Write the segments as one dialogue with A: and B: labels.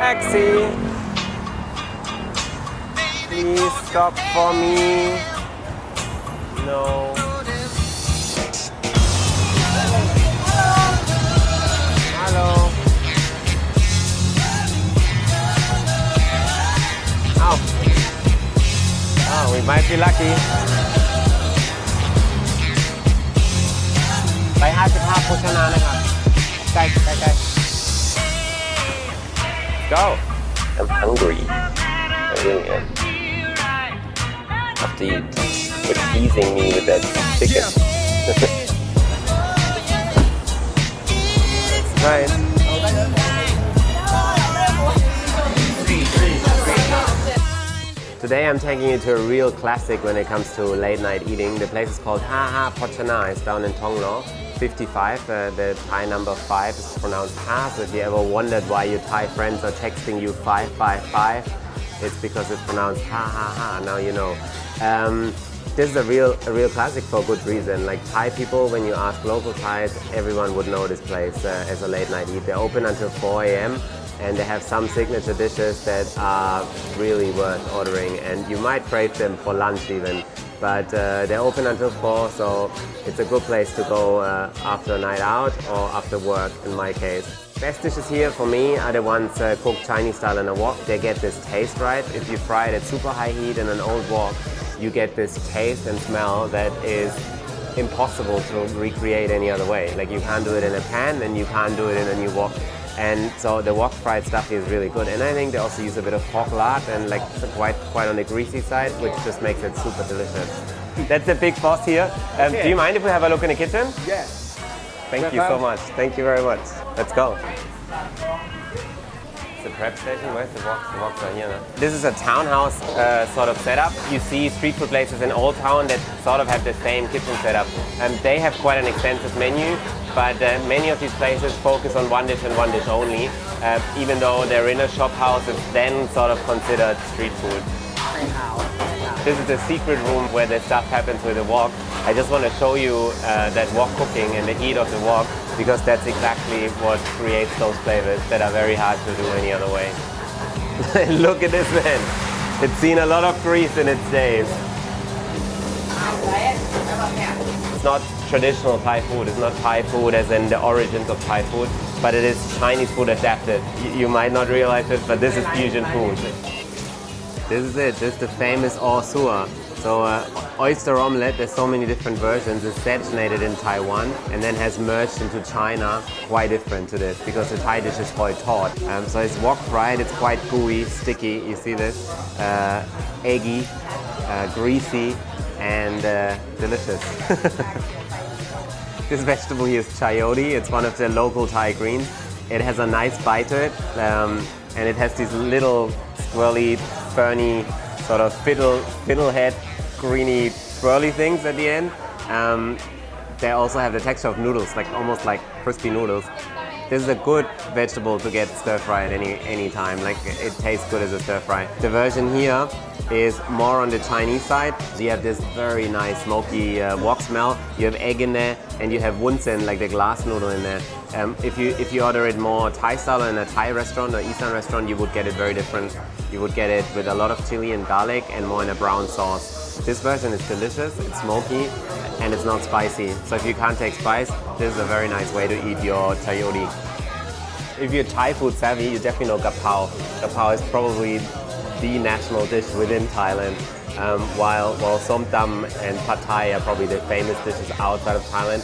A: Taxi! Please stop for me. No. Hello. Oh. Oh, we might be lucky. ไป55 Pochana นะครับ ใกล้ Go!
B: I'm hungry. I really am. After you were teasing me with that chicken.
A: Right. Today I'm taking you to a real classic when it comes to late night eating. The place is called Pochana. It's down in Tonglo. 55, the Thai number 5 is pronounced Ha, so if you ever wondered why your Thai friends are texting you 555, it's because it's pronounced Ha. Now you know. This is a real classic for a good reason. Like Thai people, when you ask local Thais, everyone would know this place as a late night eat. They're open until 4 a.m. and they have some signature dishes that are really worth ordering, and you might crave them for lunch even. But they're open until 4, so it's a good place to go after a night out or after work in my case. Best dishes here for me are the ones cooked Chinese style in a wok. They get this taste right. If you fry it at super high heat in an old wok, you get this taste and smell that is impossible to recreate any other way. Like you can't do it in a pan and you can't do it in a new wok. And so the wok fried stuff is really good. And I think they also use a bit of pork lard and like quite on the greasy side, which just makes it super delicious. That's the big boss here. Do you mind if we have a look in the kitchen?
C: Yes.
A: Thank you so much. Thank you very much. Let's go. It's the prep station. Where's the woks? The woks are here now. This is a townhouse sort of setup. You see street food places in Old Town that sort of have the same kitchen setup. They have quite an extensive menu, but many of these places focus on one dish and one dish only. Even though they're in a shop house, it's then sort of considered street food. This is the secret room where the stuff happens with the wok. I just want to show you that wok cooking and the heat of the wok, because that's exactly what creates those flavors that are very hard to do any other way. Look at this man. It's seen a lot of grease in its days. It's not traditional Thai food. It's not Thai food as in the origins of Thai food, but it is Chinese food adapted. You might not realize it, but this is fusion food. This is it. This is the famous or sua. So oyster omelette, there's so many different versions. It's originated in Taiwan and then has merged into China. Quite different to this because the Thai dish is called tart. So it's wok fried, it's quite gooey, sticky. You see this? Eggy, greasy, and delicious. This vegetable here is chayote. It's one of the local Thai greens. It has a nice bite to it, and it has these little swirly, ferny, sort of fiddlehead, greeny, swirly things at the end. They also have the texture of noodles, like almost like crispy noodles. This is a good vegetable to get stir-fried any time. Like it tastes good as a stir-fry. The version here is more on the Chinese side. So you have this very nice smoky wok smell. You have egg in there, and you have wunsen, like the glass noodle in there. If you order it more Thai style in a Thai restaurant or Eastern restaurant, you would get it very different. You would get it with a lot of chili and garlic and more in a brown sauce. This version is delicious, it's smoky, and it's not spicy. So if you can't take spice, this is a very nice way to eat your chayote. If you're Thai food savvy, you definitely know gap pao. Gap pao is probably the national dish within Thailand. While som tam and pad thai are probably the famous dishes outside of Thailand,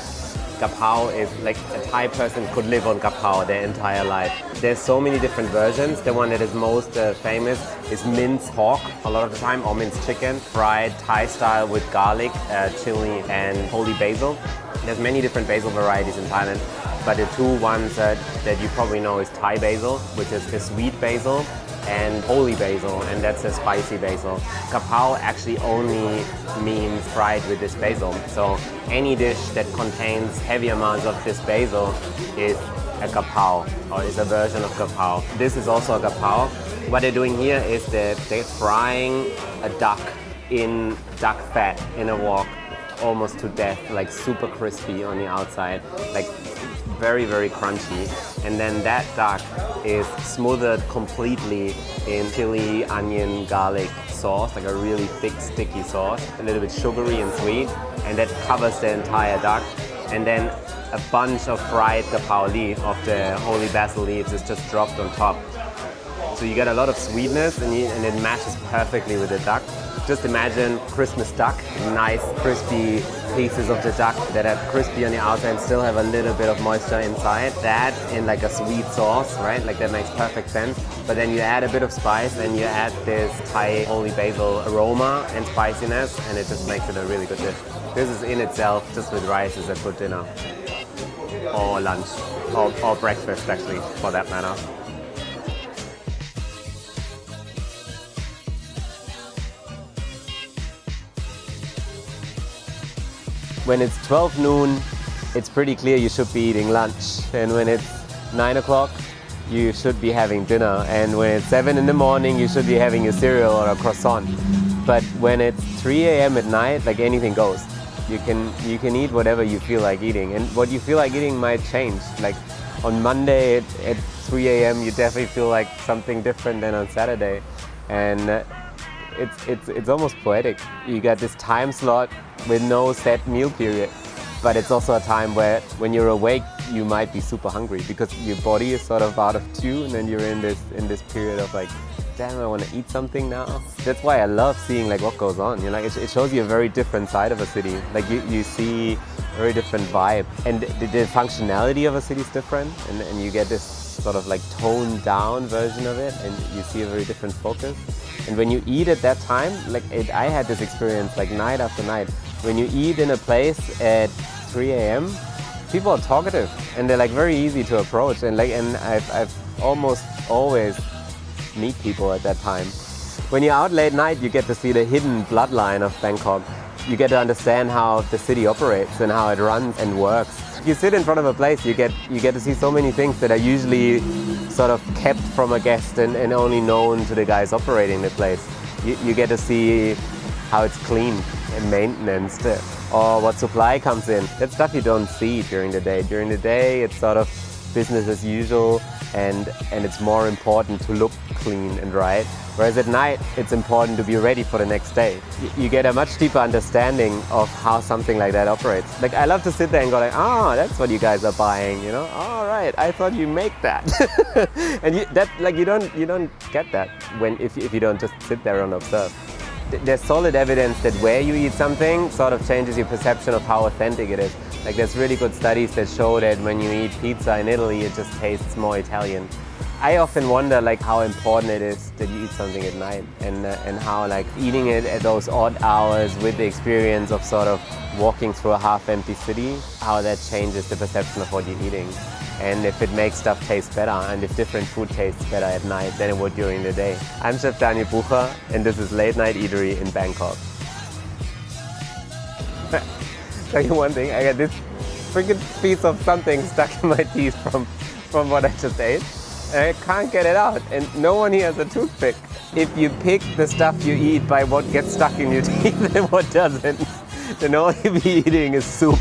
A: gap pao is like a Thai person could live on gap pao their entire life. There's so many different versions. The one that is most famous is minced pork a lot of the time, or minced chicken, fried Thai style with garlic, chili, and holy basil. There's many different basil varieties in Thailand, but the two ones that you probably know is Thai basil, which is the sweet basil, and holy basil, and that's a spicy basil. Gap pao actually only means fried with this basil. So any dish that contains heavy amounts of this basil is a gap pao, or is a version of gap pao. This is also a gap pao. What they're doing here is that they're frying a duck in duck fat in a wok almost to death, like super crispy on the outside, like very, very crunchy. And then that duck is smothered completely in chili, onion, garlic sauce, like a really thick, sticky sauce, a little bit sugary and sweet, and that covers the entire duck. And then a bunch of fried gapao leaf of the holy basil leaves is just dropped on top. So you get a lot of sweetness and it matches perfectly with the duck. Just imagine Christmas duck, nice crispy pieces of the duck that are crispy on the outside and still have a little bit of moisture inside. That in like a sweet sauce, right? Like that makes perfect sense. But then you add a bit of spice and you add this Thai holy basil aroma and spiciness, and it just makes it a really good dish. This is in itself, just with rice, is a good dinner. Or lunch, or breakfast actually, for that matter. When it's 12 noon, it's pretty clear you should be eating lunch. And when it's 9 o'clock, you should be having dinner. And when it's 7 in the morning, you should be having a cereal or a croissant. But when it's 3 a.m. at night, like anything goes. You can eat whatever you feel like eating. And what you feel like eating might change. Like on Monday at 3 a.m., you definitely feel like something different than on Saturday. And it's almost poetic. You got this time slot with no set meal period, but it's also a time where when you're awake you might be super hungry because your body is sort of out of tune and you're in this period of like, damn, I want to eat something now. That's why I love seeing like what goes on. You know, like it shows you a very different side of a city. Like you see a very different vibe, and the functionality of a city is different, and you get this sort of like toned down version of it, and you see a very different focus. And when you eat at that time, like I had this experience like night after night. When you eat in a place at 3 a.m., people are talkative and they're like very easy to approach. And I've almost always meet people at that time. When you're out late night, you get to see the hidden bloodline of Bangkok. You get to understand how the city operates and how it runs and works. If you sit in front of a place, you get to see so many things that are usually sort of kept from a guest and only known to the guys operating the place. You get to see how it's cleaned and maintenance, or what supply comes in. That's stuff you don't see during the day. During the day, it's sort of business as usual, and it's more important to look clean and right. Whereas at night, it's important to be ready for the next day. You get a much deeper understanding of how something like that operates. Like I love to sit there and go like, oh, that's what you guys are buying, you know? All right, I thought you make that. And you don't get that if you don't just sit there and observe. There's solid evidence that where you eat something sort of changes your perception of how authentic it is. Like there's really good studies that show that when you eat pizza in Italy, it just tastes more Italian. I often wonder like how important it is that you eat something at night, and how like eating it at those odd hours with the experience of sort of walking through a half-empty city, how that changes the perception of what you're eating. And if it makes stuff taste better, and if different food tastes better at night than it would during the day. I'm Chef Daniel Bucher, and this is Late Night Eatery in Bangkok. Tell you one thing, I got this freaking piece of something stuck in my teeth from what I just ate. And I can't get it out, and no one here has a toothpick. If you pick the stuff you eat by what gets stuck in your teeth and what doesn't, then all you'll be eating is soup.